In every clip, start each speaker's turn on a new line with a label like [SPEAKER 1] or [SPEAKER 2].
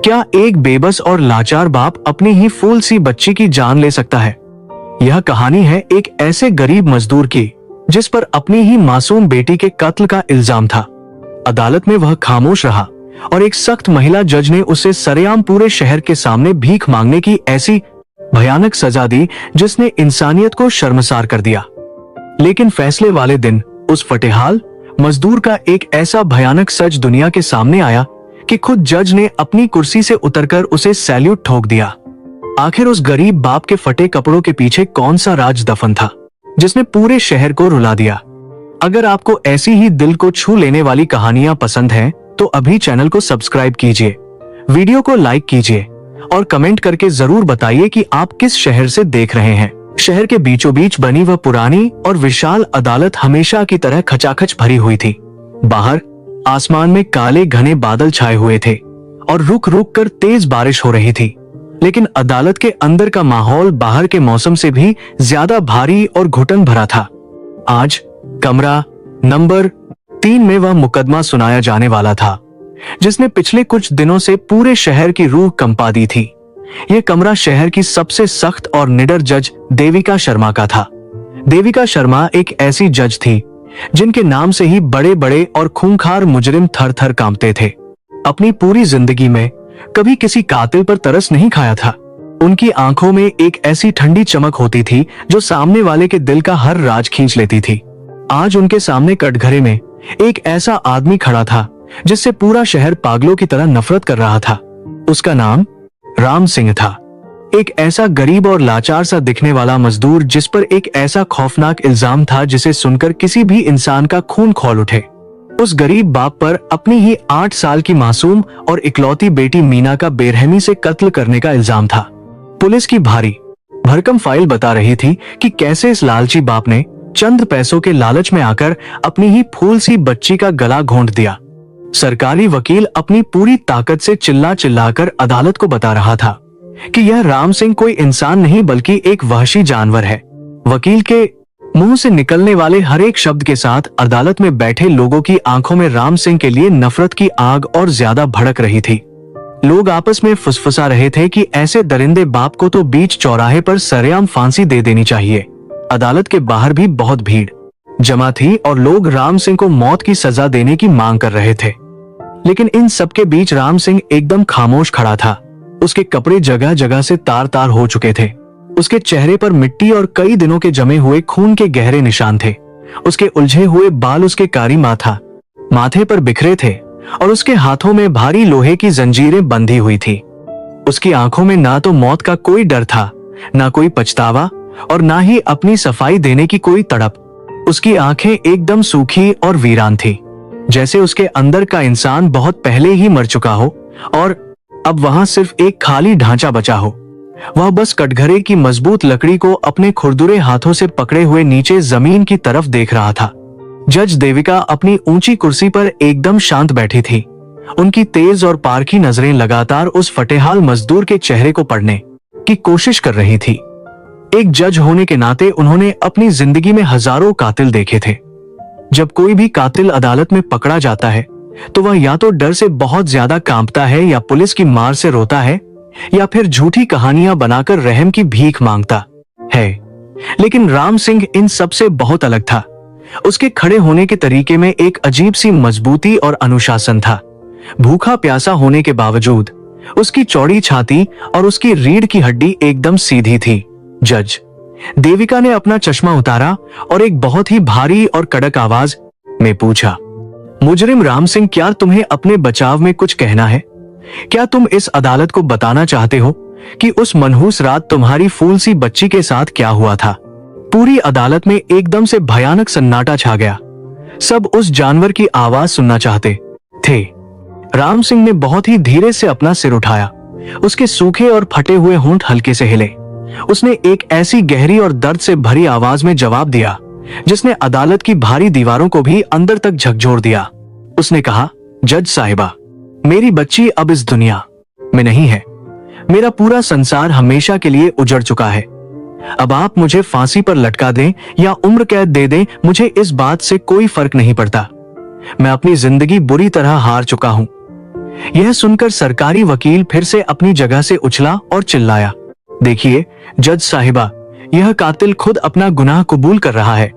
[SPEAKER 1] क्या एक बेबस और लाचार बाप अपनी ही फूल सी बच्ची की जान ले सकता है? यह कहानी है एक ऐसे गरीब मजदूर की जिस पर अपनी ही मासूम बेटी के कत्ल का इल्जाम था। अदालत में वह खामोश रहा और एक सख्त महिला जज ने उसे सरेआम पूरे शहर के सामने भीख मांगने की ऐसी भयानक सजा दी जिसने इंसानियत को शर्मसार कर दिया। लेकिन फैसले वाले दिन उस फटेहाल मजदूर का एक ऐसा भयानक सच दुनिया के सामने आया कि खुद जज ने अपनी कुर्सी से उतरकर उसे सैल्यूट ठोक दिया। आखिर उस गरीब बाप के फटे कपड़ों के पीछे कौन सा राज दफन था जिसने पूरे शहर को रुला दिया? अगर आपको ऐसी ही दिल को छू लेने वाली कहानियां पसंद हैं, तो अभी चैनल को सब्सक्राइब कीजिए, वीडियो को लाइक कीजिए और कमेंट करके जरूर बताइए कि आप किस शहर से देख रहे हैं। शहर के बीचों बीच बनी वह पुरानी और विशाल अदालत हमेशा की तरह खचाखच भरी हुई थी। बाहर आसमान में काले घने बादल छाए हुए थे और रुक रुक कर तेज बारिश हो रही थी, लेकिन अदालत के अंदर का माहौल बाहर के मौसम से भी ज्यादा भारी और घुटन भरा था। आज कमरा नंबर 3 में वह मुकदमा सुनाया जाने वाला था जिसने पिछले कुछ दिनों से पूरे शहर की रूह कंपा दी थी। यह कमरा शहर की सबसे सख्त और निडर जज देविका शर्मा का था। देविका शर्मा एक ऐसी जज थी जिनके नाम से ही बड़े बड़े और खूंखार मुजरिम थर थर कांपते थे। अपनी पूरी जिंदगी में कभी किसी कातिल पर तरस नहीं खाया था। उनकी आंखों में एक ऐसी ठंडी चमक होती थी जो सामने वाले के दिल का हर राज खींच लेती थी। आज उनके सामने कटघरे में एक ऐसा आदमी खड़ा था जिससे पूरा शहर पागलों की तरह नफरत कर रहा था। उसका नाम राम सिंह था, एक ऐसा गरीब और लाचार सा दिखने वाला मजदूर जिस पर एक ऐसा खौफनाक इल्जाम था जिसे सुनकर किसी भी इंसान का खून खौल उठे। उस गरीब बाप पर अपनी ही 8 साल की मासूम और इकलौती बेटी मीना का बेरहमी से कत्ल करने का इल्जाम था। पुलिस की भारी भरकम फाइल बता रही थी कि कैसे इस लालची बाप ने चंद पैसों के लालच में आकर अपनी ही फूल सी बच्ची का गला घोंट दिया। सरकारी वकील अपनी पूरी ताकत से चिल्ला चिल्लाकर अदालत को बता रहा था कि यह राम सिंह कोई इंसान नहीं बल्कि एक वहशी जानवर है। वकील के मुंह से निकलने वाले हर एक शब्द के साथ अदालत में बैठे लोगों की आंखों में राम सिंह के लिए नफरत की आग और ज्यादा भड़क रही थी। लोग आपस में फुसफुसा रहे थे कि ऐसे दरिंदे बाप को तो बीच चौराहे पर सरेआम फांसी दे देनी चाहिए। अदालत के बाहर भी बहुत भीड़ जमा थी और लोग राम सिंह को मौत की सजा देने की मांग कर रहे थे। लेकिन इन सबके बीच राम सिंह एकदम खामोश खड़ा था। उसके कपड़े जगह जगह से तार तार हो चुके थे। उसके चेहरे पर मिट्टी और कई दिनों के जमे हुए खून के गहरे निशान थे। उसके उलझे हुए बाल उसके कारी माथे पर बिखरे थे और उसके हाथों में भारी लोहे की जंजीरें बंधी हुई थी। उसकी आंखों में ना तो मौत का कोई डर था, ना कोई पछतावा और ना ही अपनी सफाई देने की कोई तड़प। उसकी आंखें एकदम सूखी और वीरान थी, जैसे उसके अंदर का इंसान बहुत पहले ही मर चुका हो और अब वहां सिर्फ एक खाली ढांचा बचा हो। वह बस कटघरे की मजबूत लकड़ी को अपने खुरदुरे हाथों से पकड़े हुए नीचे जमीन की तरफ देख रहा था। जज देविका अपनी ऊंची कुर्सी पर एकदम शांत बैठी थी। उनकी तेज और पारखी नजरें लगातार उस फटेहाल मजदूर के चेहरे को पढ़ने की कोशिश कर रही थी। एक जज होने के नाते उन्होंने अपनी जिंदगी में हजारों कातिल देखे थे। जब कोई भी कातिल अदालत में पकड़ा जाता है तो वह या तो डर से बहुत ज्यादा कांपता है, या पुलिस की मार से रोता है, या फिर झूठी कहानियां बनाकर रहम की भीख मांगता है। लेकिन राम सिंह इन सब से बहुत अलग था। उसके खड़े होने के तरीके में एक अजीब सी मजबूती और अनुशासन था। भूखा प्यासा होने के बावजूद उसकी चौड़ी छाती और उसकी रीढ़ की हड्डी एकदम सीधी थी। जज देविका ने अपना चश्मा उतारा और एक बहुत ही भारी और कड़क आवाज में पूछा, मुजरिम राम सिंह, क्या तुम्हें अपने बचाव में कुछ कहना है? क्या तुम इस अदालत को बताना चाहते हो कि उस मनहूस रात तुम्हारी फूल सी बच्ची के साथ क्या हुआ था? पूरी अदालत में एकदम से भयानक सन्नाटा छा गया। सब उस जानवर की आवाज सुनना चाहते थे। राम सिंह ने बहुत ही धीरे से अपना सिर उठाया। उसके सूखे और फटे हुए होंठ हल्के से हिले। उसने एक ऐसी गहरी और दर्द से भरी आवाज में जवाब दिया जिसने अदालत की भारी दीवारों को भी अंदर तक झकझोर दिया। उसने कहा, जज साहिबा, मेरी बच्ची अब इस दुनिया में नहीं है। मेरा पूरा संसार हमेशा के लिए उजड़ चुका है। अब आप मुझे फांसी पर लटका दें या उम्र कैद दे दें, मुझे इस बात से कोई फर्क नहीं पड़ता। मैं अपनी जिंदगी बुरी तरह हार चुका हूं। यह सुनकर सरकारी वकील फिर से अपनी जगह से उछला और चिल्लाया, देखिए जज साहिबा, यह कातिल खुद अपना गुनाह कबूल कर रहा है।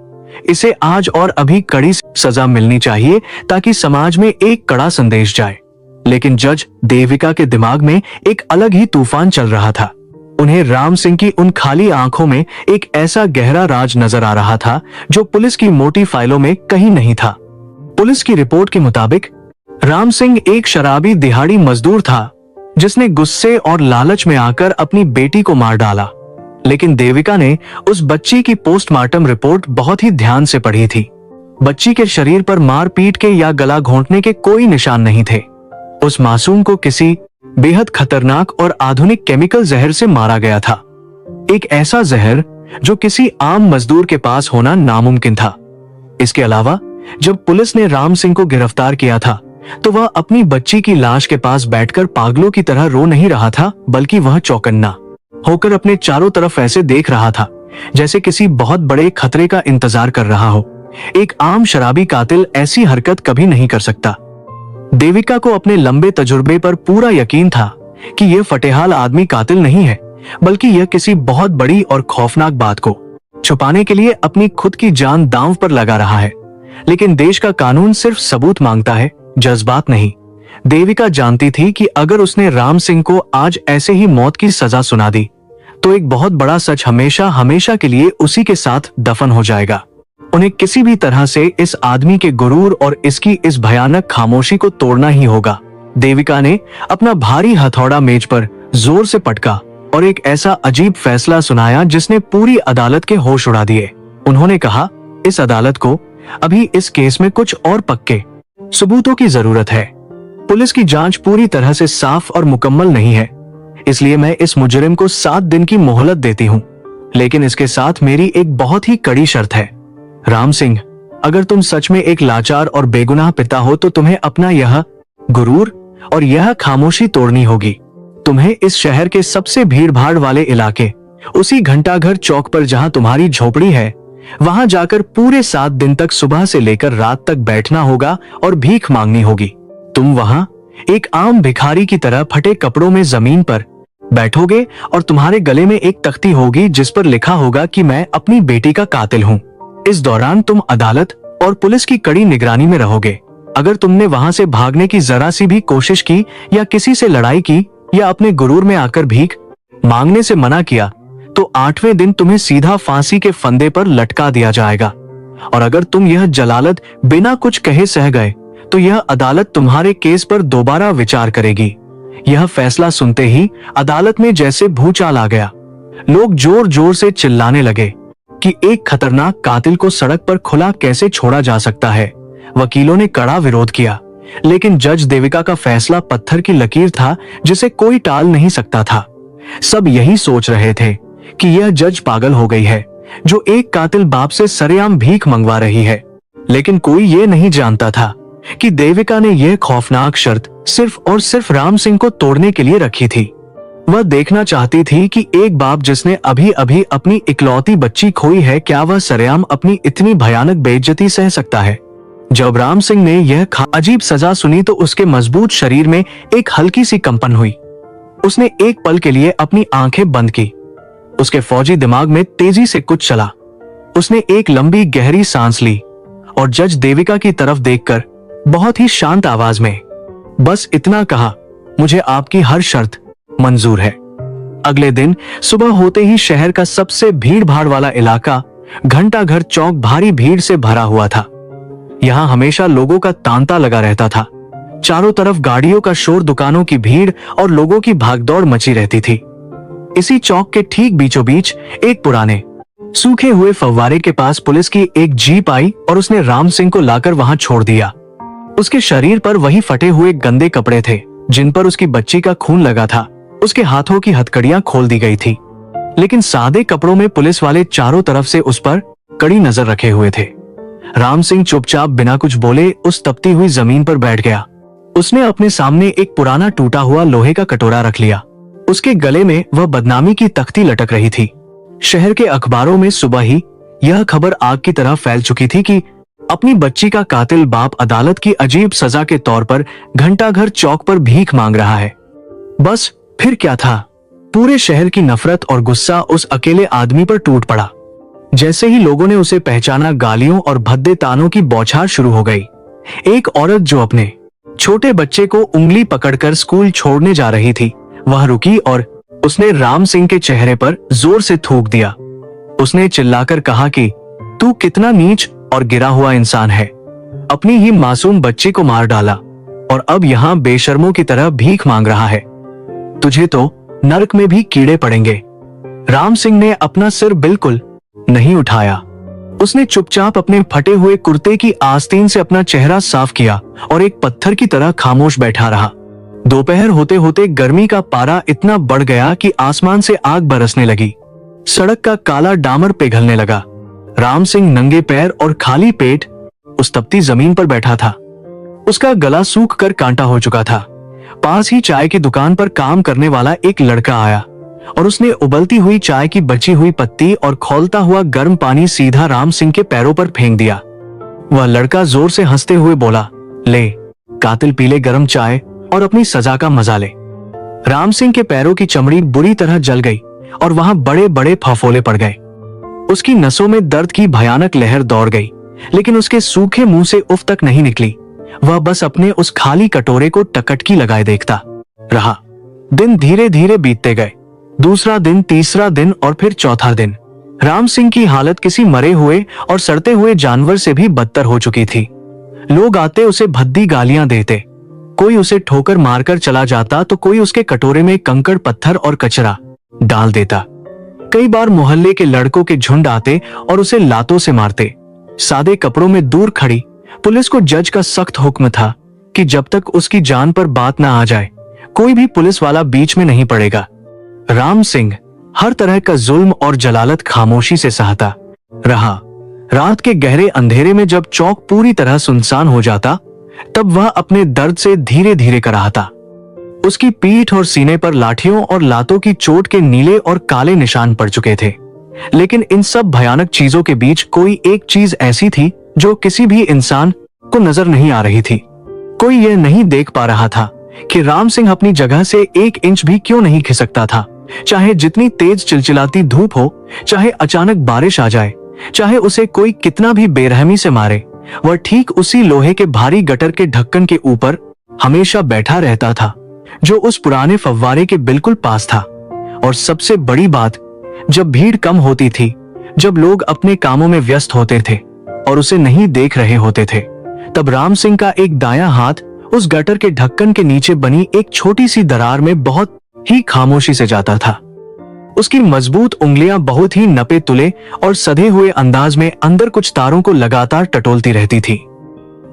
[SPEAKER 1] इसे आज और अभी कड़ी सजा मिलनी चाहिए ताकि समाज में एक कड़ा संदेश जाए। लेकिन जज देविका के दिमाग में एक अलग ही तूफान चल रहा था। उन्हें राम सिंह की उन खाली आंखों में एक ऐसा गहरा राज नजर आ रहा था जो पुलिस की मोटी फाइलों में कहीं नहीं था। पुलिस की रिपोर्ट के मुताबिक राम सिंह एक शराबी दिहाड़ी मजदूर था जिसने गुस्से और लालच में आकर अपनी बेटी को मार डाला। लेकिन देविका ने उस बच्ची की पोस्टमार्टम रिपोर्ट बहुत ही ध्यान से पढ़ी थी। बच्ची के शरीर पर मार पीट के या गला घोंटने के कोई निशान नहीं थे। उस मासूम को किसी बेहद खतरनाक और आधुनिक केमिकल जहर से मारा गया था। एक ऐसा जहर जो किसी आम मजदूर के पास होना नामुमकिन था। इसके अलावा जब पुलिस ने राम सिंह को गिरफ्तार किया था तो वह अपनी बच्ची की लाश के पास बैठकर पागलों की तरह रो नहीं रहा था, बल्कि वह चौकन्ना होकर अपने चारों तरफ ऐसे देख रहा था जैसे किसी बहुत बड़े खतरे का इंतजार कर रहा हो। एक आम शराबी कातिल ऐसी हरकत कभी नहीं कर सकता। देविका को अपने लंबे तजुर्बे पर पूरा यकीन था कि यह फटेहाल आदमी कातिल नहीं है, बल्कि यह किसी बहुत बड़ी और खौफनाक बात को छुपाने के लिए अपनी खुद की जान दांव पर लगा रहा है। लेकिन देश का कानून सिर्फ सबूत मांगता है, जज्बात नहीं। देविका जानती थी कि अगर उसने राम सिंह को आज ऐसे ही मौत की सजा सुना दी तो एक बहुत बड़ा सच हमेशा हमेशा के लिए उसी के साथ दफन हो जाएगा। उन्हें किसी भी तरह से इस आदमी के गुरूर और इसकी इस भयानक खामोशी को तोड़ना ही होगा। देविका ने अपना भारी हथौड़ा मेज पर जोर से पटका और एक ऐसा अजीब फैसला सुनाया जिसने पूरी अदालत के होश उड़ा दिए। उन्होंने कहा, इस अदालत को अभी इस केस में कुछ और पक्के सबूतों की जरूरत है। पुलिस की जांच पूरी तरह से साफ और मुकम्मल नहीं है, इसलिए मैं इस मुजरिम को 7 दिन की मोहलत देती हूँ। लेकिन इसके साथ मेरी एक बहुत ही कड़ी शर्त है। राम सिंह, अगर तुम सच में एक लाचार और बेगुनाह पिता हो तो तुम्हें अपना यह गुरूर और यह खामोशी तोड़नी होगी। तुम्हें इस शहर के सबसे भीड़-भाड़ वाले इलाके, उसी घंटाघर चौक पर जहां तुम्हारी झोपड़ी है, वहां जाकर पूरे 7 दिन तक सुबह से लेकर रात तक बैठना होगा और भीख मांगनी होगी। तुम वहां एक आम भिखारी की तरह फटे कपड़ों में जमीन पर बैठोगे और तुम्हारे गले में एक तख्ती होगी जिस पर लिखा होगा कि मैं अपनी बेटी का कातिल हूँ। इस दौरान तुम अदालत और पुलिस की कड़ी निगरानी में रहोगे। अगर तुमने वहां से भागने की जरा सी भी कोशिश की या किसी से लड़ाई की या अपने गुरूर में आकर भीख मांगने से मना किया तो 8वें दिन तुम्हें सीधा फांसी के फंदे पर लटका दिया जाएगा। और अगर तुम यह जलालत बिना कुछ कहे सह गए तो यह अदालत तुम्हारे केस पर दोबारा विचार करेगी। यह फैसला सुनते ही अदालत में जैसे भूचाल आ गया। लोग जोर जोर से चिल्लाने लगे कि एक खतरनाक कातिल को सड़क पर खुला कैसे छोड़ा जा सकता है। वकीलों ने कड़ा विरोध किया, लेकिन जज देविका का फैसला पत्थर की लकीर था जिसे कोई टाल नहीं सकता था। सब यही सोच रहे थे कि यह जज पागल हो गई है जो एक कातिल बाप से सरेआम भीख मंगवा रही है। लेकिन कोई ये नहीं जानता था कि देविका ने यह खौफनाक शर्त सिर्फ और सिर्फ राम सिंह को तोड़ने के लिए रखी थी। वह देखना चाहती थी कि एक बाप जिसने अभी अभी अपनी इकलौती बच्ची खोई है, क्या वह सरेआम अपनी इतनी भयानक बेइज्जती सह सकता है। जब राम सिंह ने यह अजीब सजा सुनी तो उसके मजबूत शरीर में एक हल्की सी कंपन हुई। उसने एक पल के लिए अपनी आंखें बंद की। उसके फौजी दिमाग में तेजी से कुछ चला। उसने एक लंबी गहरी सांस ली और जज देविका की तरफ देखकर बहुत ही शांत आवाज में बस इतना कहा, मुझे आपकी हर शर्त मंजूर है। अगले दिन सुबह होते ही शहर का सबसे भीड़ भाड़ वाला इलाका घंटाघर चौक भारी भीड़ से भरा हुआ था। यहाँ हमेशा लोगों का तांता लगा रहता था। चारों तरफ गाड़ियों का शोर, दुकानों की भीड़ और लोगों की भागदौड़ मची रहती थी। इसी चौक के ठीक बीचों बीच एक पुराने सूखे हुए फव्वारे के पास पुलिस की एक जीप आई और उसने राम सिंह को लाकर वहां छोड़ दिया। उसके शरीर पर वही फटे हुए गंदे कपड़े थे जिन पर उसकी बच्ची का खून लगा था। उसके हाथों की हथकड़ियां खोल दी गई थी, लेकिन सादे कपड़ों में पुलिस वाले चारों तरफ से उस पर कड़ी नजर रखे हुए थे। राम सिंह चुपचाप बिना कुछ बोले उस तपती हुई जमीन पर बैठ गया। उसने अपने सामने एक पुराना टूटा हुआ लोहे का कटोरा रख लिया। उसके गले में वह बदनामी की तख्ती लटक रही थी। शहर के अखबारों में सुबह ही यह खबर आग की तरह फैल चुकी थी कि अपनी बच्ची का कातिल बाप अदालत की अजीब सजा के तौर पर घंटाघर चौक पर भीख मांग रहा है। बस फिर क्या था, पूरे शहर की नफरत और गुस्सा उस अकेले आदमी पर टूट पड़ा। जैसे ही लोगों ने उसे पहचाना, गालियों और भद्दे तानों की बौछार शुरू हो गई। एक औरत जो अपने छोटे बच्चे को उंगली पकड़कर स्कूल छोड़ने जा रही थी, वह रुकी और उसने राम सिंह के चेहरे पर जोर से थूक दिया। उसने चिल्लाकर कहा कि तू कितना नीच और गिरा हुआ इंसान है, अपनी ही मासूम बच्ची को मार डाला और अब यहाँ बेशर्मों की तरह भीख मांग रहा है। तुझे तो नरक में भी कीड़े पड़ेंगे। राम सिंह ने अपना सिर बिल्कुल नहीं उठाया। उसने चुपचाप अपने फटे हुए कुर्ते की आस्तीन से अपना चेहरा साफ किया और एक पत्थर की तरह खामोश बैठा रहा। दोपहर होते होते गर्मी का पारा इतना बढ़ गया कि आसमान से आग बरसने लगी। सड़क का काला डामर पिघलने लगा। राम सिंह नंगे पैर और खाली पेट उस तपती जमीन पर बैठा था। उसका गला सूख कर कांटा हो चुका था। पास ही चाय की दुकान पर काम करने वाला एक लड़का आया और उसने उबलती हुई चाय की बची हुई पत्ती और खौलता हुआ गर्म पानी सीधा राम सिंह के पैरों पर फेंक दिया। वह लड़का जोर से हंसते हुए बोला, ले कातिल, पी ले गर्म चाय और अपनी सजा का मजा ले। राम सिंह के पैरों की चमड़ी बुरी तरह जल गई और वहां बड़े बड़े फफोले पड़ गए। उसकी नसों में दर्द की भयानक लहर दौड़ गई, लेकिन उसके सूखे मुंह से उफ तक नहीं निकली। वह बस अपने उस खाली कटोरे को टकटकी लगाए देखता रहा। दिन धीरे धीरे बीतते गए। दूसरा दिन, तीसरा दिन और फिर चौथा दिन। राम सिंह की हालत किसी मरे हुए और सड़ते हुए जानवर से भी बदतर हो चुकी थी। लोग आते उसे भद्दी गालियां देते, कोई उसे ठोकर मारकर चला जाता तो कोई उसके कटोरे में कंकड़, पत्थर और कचरा डाल देता। कई बार मोहल्ले के लड़कों के झुंड आते और उसे लातों से मारते। सादे कपड़ों में दूर खड़ी पुलिस को जज का सख्त हुक्म था कि जब तक उसकी जान पर बात ना आ जाए, कोई भी पुलिस वाला बीच में नहीं पड़ेगा। राम सिंह हर तरह का जुल्म और जलालत खामोशी से सहता रहा। रात के गहरे अंधेरे में जब चौक पूरी तरह सुनसान हो जाता, तब वह अपने दर्द से धीरे धीरे कराहता। उसकी पीठ और सीने पर लाठियों और लातों की चोट के नीले और काले निशान पड़ चुके थे। लेकिन इन सब भयानक चीजों के बीच कोई एक चीज ऐसी थी जो किसी भी इंसान को नजर नहीं आ रही थी। कोई यह नहीं देख पा रहा था कि राम सिंह अपनी जगह से 1 इंच भी क्यों नहीं खिसकता था। चाहे जितनी तेज चिलचिलाती धूप हो, चाहे अचानक बारिश आ जाए, चाहे उसे कोई कितना भी बेरहमी से मारे, वह ठीक उसी लोहे के भारी गटर के ढक्कन के ऊपर हमेशा बैठा रहता था, जो उस पुराने फव्वारे के बिल्कुल पास था। और सबसे बड़ी बात, जब भीड़ कम होती थी, जब लोग अपने कामों में व्यस्त होते थे और उसे नहीं देख रहे होते थे, तब राम सिंह का एक दायां हाथ उस गटर के ढक्कन के नीचे बनी एक छोटी सी दरार में बहुत ही खामोशी से जाता था। उसकी मजबूत उंगलियां बहुत ही नपे तुले और सधे हुए अंदाज में अंदर कुछ तारों को लगातार टटोलती रहती थी।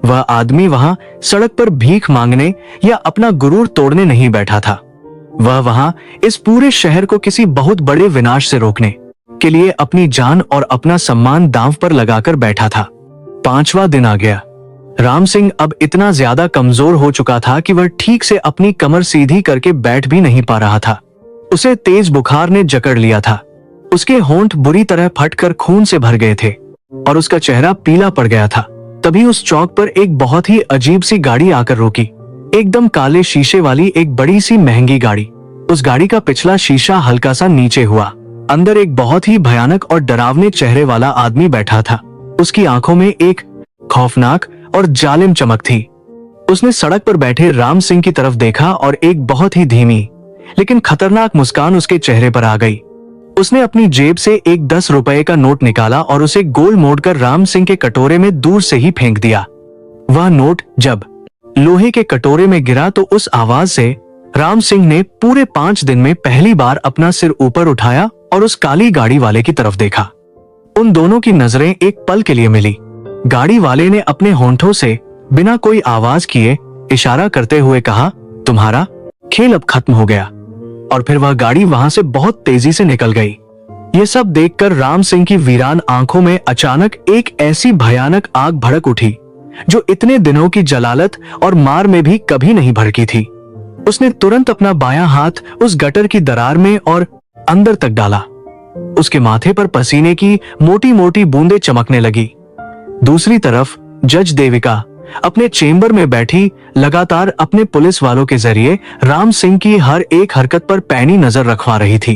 [SPEAKER 1] वह आदमी वहां सड़क पर भीख मांगने या अपना गुरूर तोड़ने नहीं बैठा था। वह वहां इस पूरे शहर को किसी बहुत बड़े विनाश से रोकने के लिए अपनी जान और अपना सम्मान दांव पर लगाकर बैठा था। 5वां दिन आ गया। राम सिंह अब इतना ज्यादा कमजोर हो चुका था कि वह ठीक से अपनी कमर सीधी करके बैठ भी नहीं पा रहा था। उसे तेज बुखार ने जकड़ लिया था। उसके होंठ बुरी तरह फटकर खून से भर गए थे और उसका चेहरा पीला पड़ गया था। तभी उस चौक पर एक बहुत ही अजीब सी गाड़ी आकर रोकी। एकदम काले शीशे वाली एक बड़ी सी महंगी गाड़ी। उस गाड़ी का पिछला शीशा हल्का सा नीचे हुआ। अंदर एक बहुत ही भयानक और डरावने चेहरे वाला आदमी बैठा था। उसकी आंखों में एक खौफनाक और जालिम चमक थी। उसने सड़क पर बैठे राम सिंह की तरफ देखा और एक बहुत ही धीमी लेकिन खतरनाक मुस्कान उसके चेहरे पर आ गई। उसने अपनी जेब से एक 10 रुपए का नोट निकाला और उसे गोल मोड़कर राम सिंह के कटोरे में दूर से ही फेंक दिया। वह नोट जब लोहे के कटोरे में गिरा तो उस आवाज से राम सिंह ने पूरे 5 दिन में पहली बार अपना सिर ऊपर उठाया और उस काली गाड़ी वाले की तरफ देखा। उन दोनों की नजरें एक पल के लिए मिली। गाड़ी वाले ने अपने होंठों से बिना कोई आवाज किए इशारा करते हुए कहा, तुम्हारा खेल अब खत्म हो गया। और फिर वह गाड़ी वहां से बहुत तेजी से निकल गई। ये सब देखकर राम सिंह की वीरान आंखों में अचानक एक ऐसी भयानक आग भड़क उठी जो इतने दिनों की जलालत और मार में भी कभी नहीं भड़की थी। उसने तुरंत अपना बायां हाथ उस गटर की दरार में और अंदर तक डाला। उसके माथे पर पसीने की मोटी मोटी बूंदें चमकने लगी। दूसरी तरफ जज देविका अपने चेंबर में बैठी लगातार अपने पुलिस वालों के जरिए राम सिंह की हर एक हरकत पर पैनी नजर रखवा रही थी।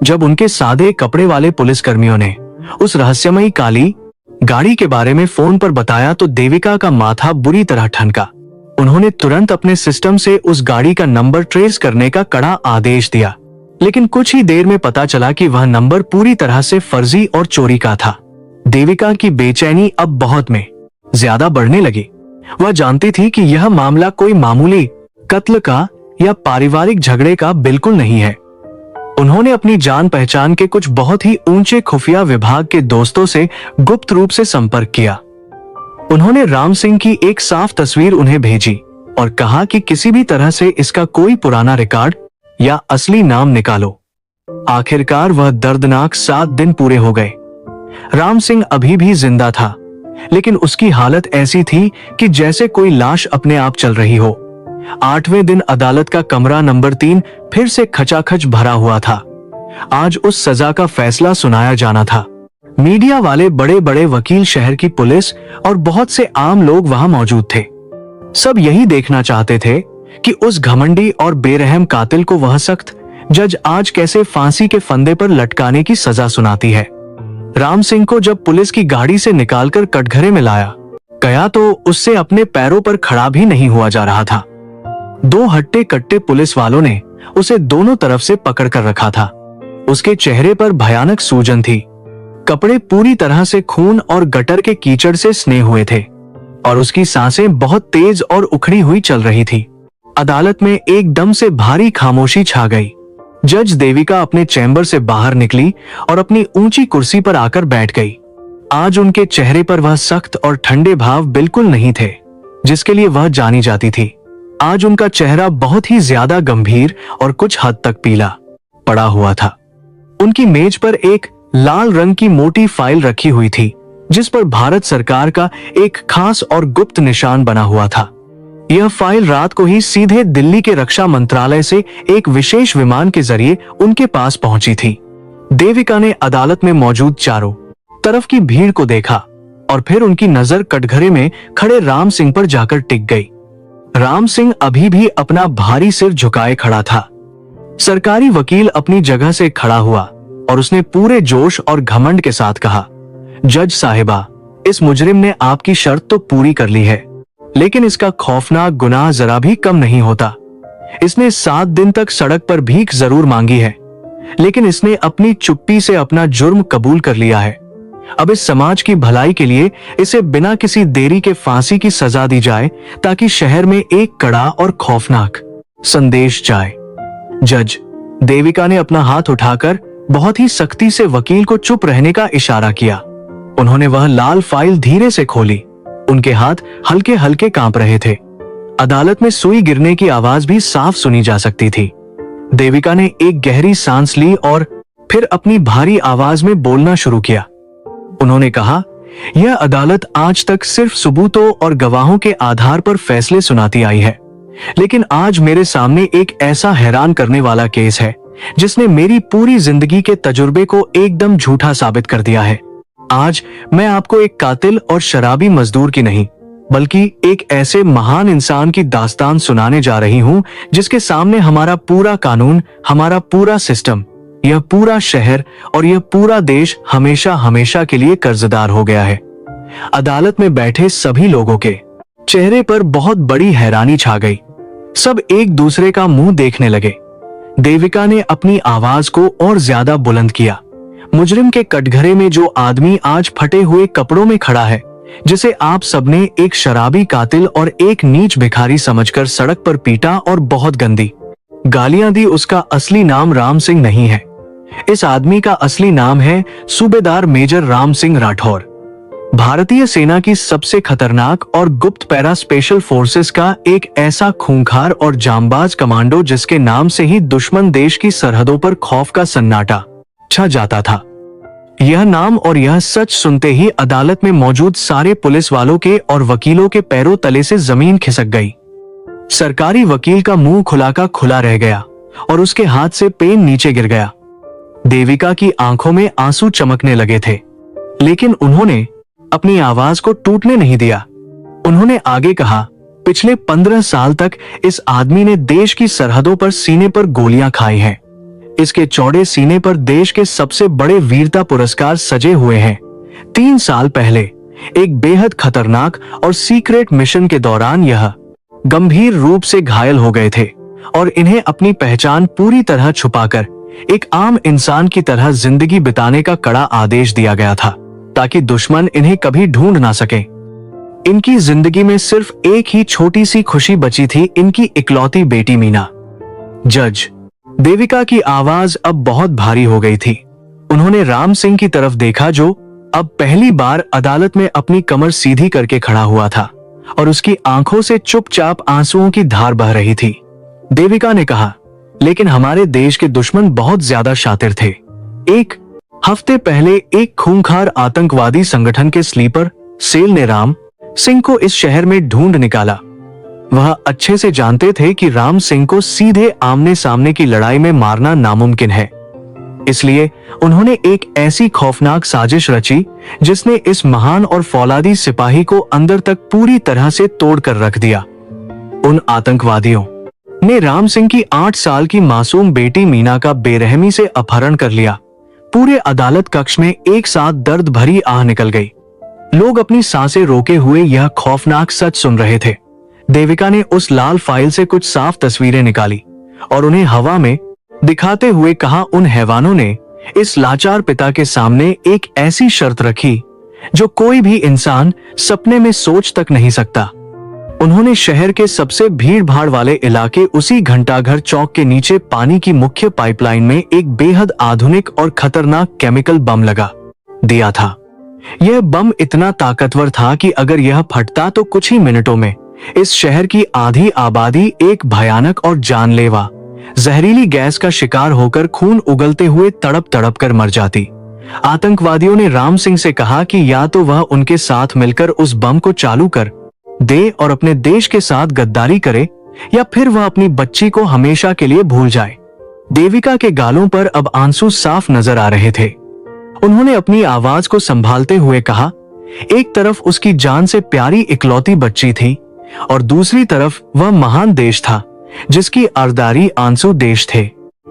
[SPEAKER 1] जब उनके सादे कपड़े वाले पुलिस कर्मियों ने उस रहस्यमयी काली गाड़ी के बारे में फोन पर बताया तो देविका का माथा बुरी तरह ठनका। उन्होंने तुरंत अपने सिस्टम से उस गाड़ी का नंबर ट्रेस करने का कड़ा आदेश दिया, लेकिन कुछ ही देर में पता चला कि वह नंबर पूरी तरह से फर्जी और चोरी का था। देविका की बेचैनी अब बहुत में ज्यादा बढ़ने लगी। वह जानती थी कि यह मामला कोई मामूली कत्ल का या पारिवारिक झगड़े का बिल्कुल नहीं है। उन्होंने अपनी जान पहचान के कुछ बहुत ही ऊंचे खुफिया विभाग के दोस्तों से गुप्त रूप से संपर्क किया। उन्होंने राम सिंह की एक साफ तस्वीर उन्हें भेजी और कहा कि किसी भी तरह से इसका कोई पुराना रिकॉर्ड या असली नाम निकालो। आखिरकार वह दर्दनाक 7 दिन पूरे हो गए। राम सिंह अभी भी जिंदा था, लेकिन उसकी हालत ऐसी थी कि जैसे कोई लाश अपने आप चल रही हो। 8वें दिन अदालत का कमरा नंबर 3 फिर से खचाखच भरा हुआ था। आज उस सजा का फैसला सुनाया जाना था। मीडिया वाले, बड़े बड़े वकील, शहर की पुलिस और बहुत से आम लोग वहां मौजूद थे। सब यही देखना चाहते थे कि उस घमंडी और बेरहम कातिल को वह सख्त जज आज कैसे फांसी के फंदे पर लटकाने की सजा सुनाती है। राम सिंह को जब पुलिस की गाड़ी से निकालकर कटघरे में लाया गया तो उससे अपने पैरों पर खड़ा भी नहीं हुआ जा रहा था। 2 हट्टे कट्टे पुलिस वालों ने उसे दोनों तरफ से पकड़ कर रखा था। उसके चेहरे पर भयानक सूजन थी। कपड़े पूरी तरह से खून और गटर के कीचड़ से स्ने हुए थे और उसकी सांसें बहुत तेज और उखड़ी हुई चल रही थी। अदालत में एकदम से भारी खामोशी छा गई। जज देविका अपने चैम्बर से बाहर निकली और अपनी ऊंची कुर्सी पर आकर बैठ गई। आज उनके चेहरे पर वह सख्त और ठंडे भाव बिल्कुल नहीं थे जिसके लिए वह जानी जाती थी। आज उनका चेहरा बहुत ही ज्यादा गंभीर और कुछ हद तक पीला पड़ा हुआ था। उनकी मेज पर एक लाल रंग की मोटी फाइल रखी हुई थी जिस पर भारत सरकार का एक खास और गुप्त निशान बना हुआ था। यह फाइल रात को ही सीधे दिल्ली के रक्षा मंत्रालय से एक विशेष विमान के जरिए उनके पास पहुंची थी। देविका ने अदालत में मौजूद चारों तरफ की भीड़ को देखा और फिर उनकी नजर कटघरे में खड़े राम सिंह पर जाकर टिक गई। राम सिंह अभी भी अपना भारी सिर झुकाए खड़ा था। सरकारी वकील अपनी जगह से खड़ा हुआ और उसने पूरे जोश और घमंड के साथ कहा, जज साहिबा, इस मुजरिम ने आपकी शर्त तो पूरी कर ली है, लेकिन इसका खौफनाक गुनाह जरा भी कम नहीं होता। इसने 7 दिन तक सड़क पर भीख जरूर मांगी है, लेकिन इसने अपनी चुप्पी से अपना जुर्म कबूल कर लिया है। अब इस समाज की भलाई के लिए इसे बिना किसी देरी के फांसी की सजा दी जाए ताकि शहर में एक कड़ा और खौफनाक संदेश जाए। जज देविका ने अपना हाथ उठाकर बहुत ही सख्ती से वकील को चुप रहने का इशारा किया। उन्होंने वह लाल फाइल धीरे से खोली। उनके हाथ हल्के हल्के कांप रहे थे। अदालत में सुई गिरने की आवाज भी साफ सुनी जा सकती थी। देविका ने एक गहरी सांस ली और फिर अपनी भारी आवाज में बोलना शुरू किया। उन्होंने कहा, यह अदालत आज तक सिर्फ सबूतों और गवाहों के आधार पर फैसले सुनाती आई है, लेकिन आज मेरे सामने एक ऐसा हैरान करने वाला केस है जिसने मेरी पूरी जिंदगी के तजुर्बे को एकदम झूठा साबित कर दिया है। आज मैं आपको एक कातिल और शराबी मजदूर की नहीं, बल्कि एक ऐसे महान इंसान की दास्तान सुनाने जा रही हूं जिसके सामने हमारा पूरा कानून, हमारा पूरा सिस्टम, यह पूरा शहर और यह पूरा देश हमेशा हमेशा के लिए कर्जदार हो गया है। अदालत में बैठे सभी लोगों के चेहरे पर बहुत बड़ी हैरानी छा गई। सब एक दूसरे का मुंह देखने लगे। देविका ने अपनी आवाज को और ज्यादा बुलंद किया। मुजरिम के कटघरे में जो आदमी आज फटे हुए कपड़ों में खड़ा है, जिसे आप सबने एक शराबी कातिल और एक नीच भिखारी समझकर सड़क पर पीटा और बहुत गंदी गालियां दी, उसका असली नाम राम सिंह नहीं है। इस आदमी का असली नाम है सूबेदार मेजर राम सिंह राठौर, भारतीय सेना की सबसे खतरनाक और गुप्त पैरा स्पेशल फोर्सेस का एक ऐसा खूंखार और जांबाज कमांडो जिसके नाम से ही दुश्मन देश की सरहदों पर खौफ का सन्नाटा छा जाता था। यह नाम और यह सच सुनते ही अदालत में मौजूद सारे पुलिस वालों के और वकीलों के पैरों तले से जमीन खिसक गई। सरकारी वकील का मुंह खुला का खुला रह गया और उसके हाथ से पेन नीचे गिर गया। देविका की आंखों में आंसू चमकने लगे थे, लेकिन उन्होंने अपनी आवाज को टूटने नहीं दिया। उन्होंने आगे कहा, पिछले 15 साल तक इस आदमी ने देश की सरहदों पर सीने पर गोलियां खाई हैं। इसके चौड़े सीने पर देश के सबसे बड़े वीरता पुरस्कार सजे हुए हैं। 3 साल पहले एक बेहद खतरनाक और सीक्रेट मिशन के दौरान यह गंभीर रूप से घायल हो गए थे और इन्हें अपनी पहचान पूरी तरह छुपाकर एक आम इंसान की तरह जिंदगी बिताने का कड़ा आदेश दिया गया था, ताकि दुश्मन इन्हें कभी ढूंढ ना सके। इनकी जिंदगी में सिर्फ एक ही छोटी सी खुशी बची थी, इनकी इकलौती बेटी मीना। जज देविका की आवाज अब बहुत भारी हो गई थी। उन्होंने राम सिंह की तरफ देखा, जो अब पहली बार अदालत में अपनी कमर सीधी करके खड़ा हुआ था और उसकी आंखों से चुपचाप आंसुओं की धार बह रही थी। देविका ने कहा, लेकिन हमारे देश के दुश्मन बहुत ज्यादा शातिर थे। एक हफ्ते पहले एक खूंखार आतंकवादी संगठन के स्लीपर सेल ने राम सिंह को इस शहर में ढूंढ निकाला। वह अच्छे से जानते थे कि राम सिंह को सीधे आमने सामने की लड़ाई में मारना नामुमकिन है, इसलिए उन्होंने एक ऐसी खौफनाक साजिश रची जिसने इस महान और फौलादी सिपाही को अंदर तक पूरी तरह से तोड़कर रख दिया। उन आतंकवादियों ने राम सिंह की 8 साल की मासूम बेटी मीना का बेरहमी से अपहरण कर लिया। पूरे अदालत कक्ष में एक साथ दर्द भरी आह निकल गई। लोग अपनी सांसें रोके हुए यह खौफनाक सच सुन रहे थे। देविका ने उस लाल फाइल से कुछ साफ तस्वीरें निकाली और उन्हें हवा में दिखाते हुए कहा, उन हैवानों ने इस लाचार पिता के सामने एक ऐसी शर्त रखी जो कोई भी इंसान सपने में सोच तक नहीं सकता। उन्होंने शहर के सबसे भीड़ भाड़ वाले इलाके उसी घंटाघर चौक के नीचे पानी की मुख्य पाइपलाइन में एक बेहद आधुनिक और खतरनाक केमिकल बम लगा दिया था। यह बम इतना ताकतवर था कि अगर यह फटता तो कुछ ही मिनटों में इस शहर की आधी आबादी एक भयानक और जानलेवा जहरीली गैस का शिकार होकर खून उगलते हुए तड़प तड़प कर मर जाती। आतंकवादियों ने राम सिंह से कहा कि या तो वह उनके साथ मिलकर उस बम को चालू कर दे और अपने देश के साथ गद्दारी करे, या फिर वह अपनी बच्ची को हमेशा के लिए भूल जाए। देविका के गालों पर अब आंसू साफ नजर आ रहे थे। उन्होंने अपनी आवाज को संभालते हुए कहा, एक तरफ उसकी जान से प्यारी इकलौती बच्ची थी और दूसरी तरफ वह महान देश था जिसकी अरदारी आंसू देश थे।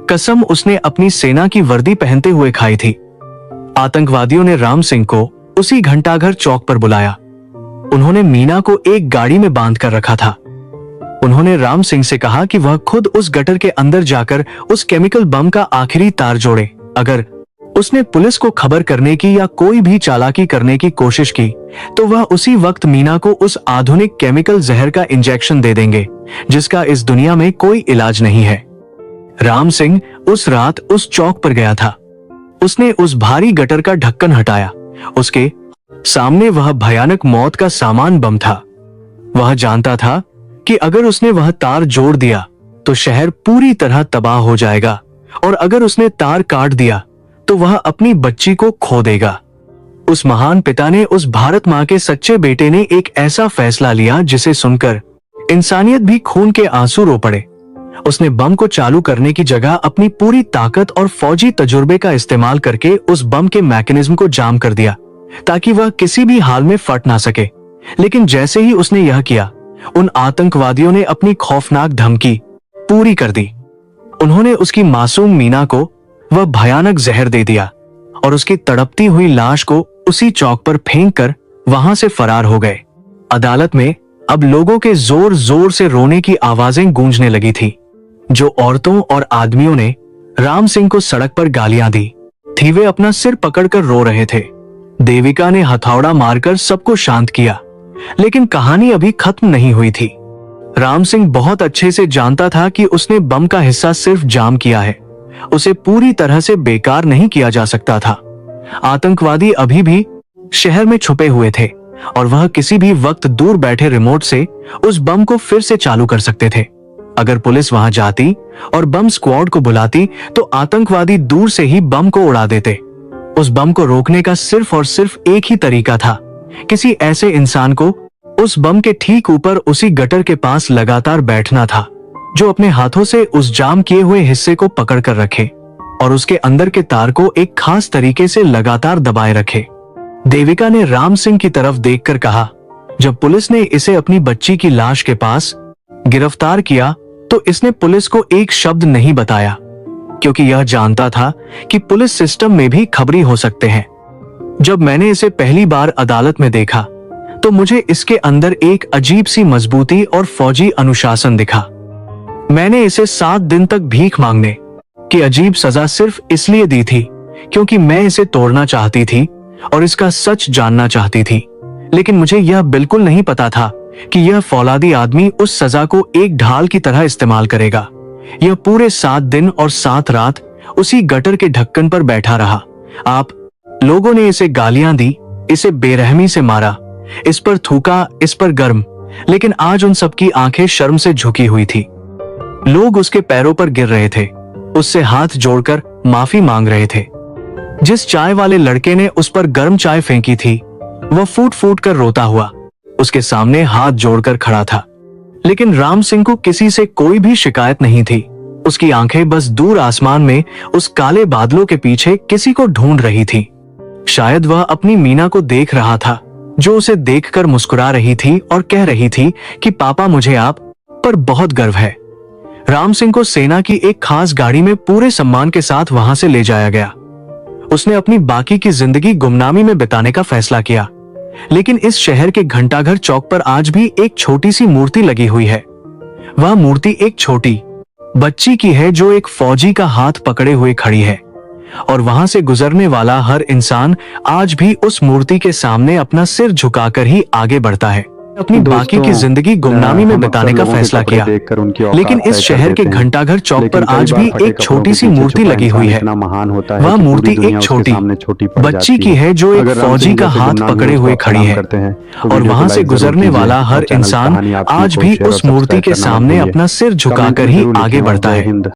[SPEAKER 1] कसम उसने अपनी सेना की वर्दी पहनते हुए खाई थी। आतंकवादियों ने राम सिंह को उसी घंटाघर चौक पर बुलाया। उन्होंने मीना को एक गाड़ी में बांध कर रखा था। उन्होंने राम सिंह से कहा कि वह खुद उस गटर के अंदर जाकर उस केमिकल बम का आखिरी तार जोड़े। अगर उसने पुलिस को खबर करने की या कोई भी चालाकी करने की कोशिश की तो वह उसी वक्त मीना को उस आधुनिक केमिकल जहर का इंजेक्शन दे देंगे जिसका इस दुनिया में कोई इलाज नहीं है। राम सिंह उस रात उस चौक पर गया था। उसने उस भारी गटर का ढक्कन हटाया। उसके सामने वह भयानक मौत का सामान बम था। वह जानता था कि अगर उसने वह तार जोड़ दिया तो शहर पूरी तरह तबाह हो जाएगा और अगर उसने तार काट दिया तो वह अपनी बच्ची को खो देगा। उस महान पिता ने, उस भारत मां के सच्चे बेटे ने एक ऐसा फैसला लिया जिसे सुनकर इंसानियत भी खून के आंसू रो पड़े। उसने बम को चालू करने की जगह अपनी पूरी ताकत और फौजी तजुर्बे का इस्तेमाल करके उस बम के मैकेनिज्म को जाम कर दिया ताकि वह किसी भी हाल में फट ना सके। लेकिन जैसे ही उसने यह किया, उन आतंकवादियों ने अपनी खौफनाक धमकी पूरी कर दी। उन्होंने उसकी मासूम मीना को वह भयानक जहर दे दिया और उसकी तड़पती हुई लाश को उसी चौक पर फेंक कर वहां से फरार हो गए। अदालत में अब लोगों के जोर जोर से रोने की आवाजें गूंजने लगी थी। जो औरतों और आदमियों ने राम सिंह को सड़क पर गालियां दी थी, वे अपना सिर पकड़कर रो रहे थे। देविका ने हथौड़ा मारकर सबको शांत किया, लेकिन कहानी अभी खत्म नहीं हुई थी। राम सिंह बहुत अच्छे से जानता था कि उसने बम का हिस्सा सिर्फ जाम किया है, उसे पूरी तरह से बेकार नहीं किया जा सकता था। आतंकवादी अभी भी शहर में छुपे हुए थे और वह किसी भी वक्त दूर बैठे रिमोट से उस बम को फिर से चालू कर सकते थे। अगर पुलिस वहां जाती और बम स्क्वाड को बुलाती तो आतंकवादी दूर से ही बम को उड़ा देते। उस बम को रोकने का सिर्फ और सिर्फ एक ही तरीका था, किसी ऐसे इंसान को उस बम के ठीक ऊपर उसी गटर के पास लगातार बैठना था जो अपने हाथों से उस जाम किए हुए हिस्से को पकड़ कर रखे और उसके अंदर के तार को एक खास तरीके से लगातार दबाए रखे। देविका ने राम सिंह की तरफ देखकर कहा, जब पुलिस ने इसे अपनी बच्ची की लाश के पास गिरफ्तार किया तो इसने पुलिस को एक शब्द नहीं बताया, क्योंकि यह जानता था कि पुलिस सिस्टम में भी खबरी हो सकते हैं। जब मैंने इसे पहली बार अदालत में देखा तो मुझे इसके अंदर एक अजीब सी मजबूती और फौजी अनुशासन दिखा। मैंने इसे 7 दिन तक भीख मांगने की अजीब सजा सिर्फ इसलिए दी थी क्योंकि मैं इसे तोड़ना चाहती थी और इसका सच जानना चाहती थी। लेकिन मुझे यह बिल्कुल नहीं पता था कि यह फौलादी आदमी उस सजा को एक ढाल की तरह इस्तेमाल करेगा। यह पूरे 7 दिन और 7 रात उसी गटर के ढक्कन पर बैठा रहा। आप लोगों ने इसे गालियां दी, इसे बेरहमी से मारा, इस पर थूका, इस पर गर्म, लेकिन आज उन सबकी आंखें शर्म से झुकी हुई थी। लोग उसके पैरों पर गिर रहे थे, उससे हाथ जोड़कर माफी मांग रहे थे। जिस चाय वाले लड़के ने उस पर गर्म चाय फेंकी थी वह फूट फूट कर रोता हुआ उसके सामने हाथ जोड़कर खड़ा था। लेकिन राम सिंह को किसी से कोई भी शिकायत नहीं थी। उसकी आंखें बस दूर आसमान में उस काले बादलों के पीछे किसी को ढूंढ रही थी। शायद वह अपनी मीना को देख रहा था, जो उसे देखकर मुस्कुरा रही थी और कह रही थी कि पापा, मुझे आप पर बहुत गर्व है। राम सिंह को सेना की एक खास गाड़ी में पूरे सम्मान के साथ वहां से ले जाया गया। उसने अपनी बाकी की जिंदगी गुमनामी में बिताने का फैसला किया। लेकिन इस शहर के घंटाघर चौक पर आज भी एक छोटी सी मूर्ति लगी हुई है। वह मूर्ति एक छोटी बच्ची की है जो एक फौजी का हाथ पकड़े हुए खड़ी है, और वहां से गुजरने वाला हर इंसान आज भी उस मूर्ति के सामने अपना सिर झुकाकर ही आगे बढ़ता है। अपनी बाकी की जिंदगी गुमनामी में बिताने का फैसला किया। लेकिन इस शहर के घंटाघर चौक पर आज भी एक छोटी सी मूर्ति लगी हुई है। वह मूर्ति एक छोटी बच्ची की है जो एक फौजी का हाथ पकड़े हुए खड़ी है, और वहां से गुजरने वाला हर इंसान आज भी उस मूर्ति के सामने अपना सिर झुकाकर ही आगे बढ़ता है।